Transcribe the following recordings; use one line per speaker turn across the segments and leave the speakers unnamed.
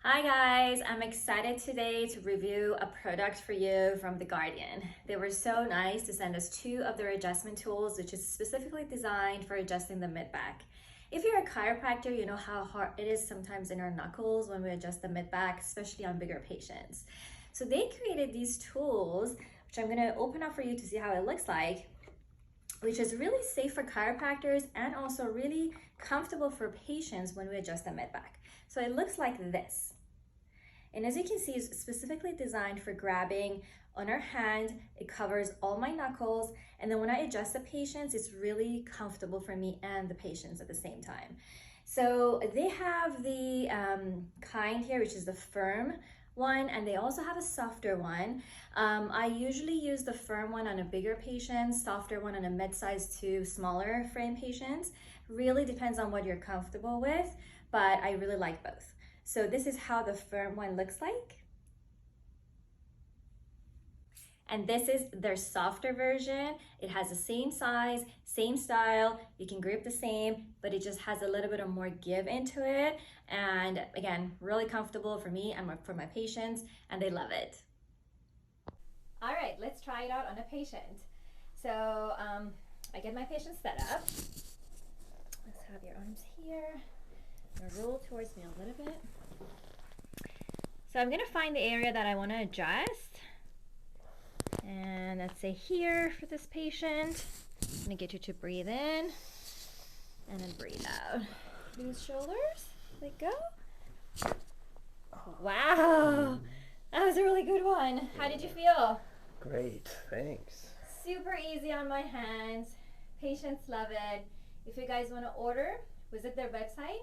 Hi guys, I'm excited today to review a product for you from The Guardian. They were so nice to send us two of their adjustment tools, which is specifically designed for adjusting the mid-back. If you're a chiropractor, you know how hard it is sometimes in our knuckles when we adjust the mid-back, especially on bigger patients. So they created these tools, which I'm gonna open up for you to see how it looks like, which is really safe for chiropractors and also really comfortable for patients when we adjust the mid-back. So it looks like this. And as you can see, it's specifically designed for grabbing on our hand. It covers all my knuckles. And then when I adjust the patients, it's really comfortable for me and the patients at the same time. So they have the kind here, which is the firm one, and they also have a softer one. I usually use the firm one on a bigger patient, softer one on a mid-sized to smaller frame patients. Really depends on what you're comfortable with, but I really like both. So this is how the firm one looks like. And this is their softer version. It has the same size, same style. You can grip the same, but it just has a little bit of more give into it. And again, really comfortable for me and for my patients, and they love it. All right, let's try it out on a patient. So I get my patient set up. Let's have your arms here. Roll towards me a little bit. So I'm gonna find the area that I wanna adjust. And let's say here for this patient. I'm gonna get you to breathe in and then breathe out. Loose shoulders, let go. Wow, that was a really good one. How did you feel?
Great, thanks.
Super easy on my hands. Patients love it. If you guys wanna order, visit their website,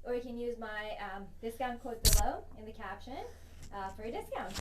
or you can use my discount code below in the caption for a discount.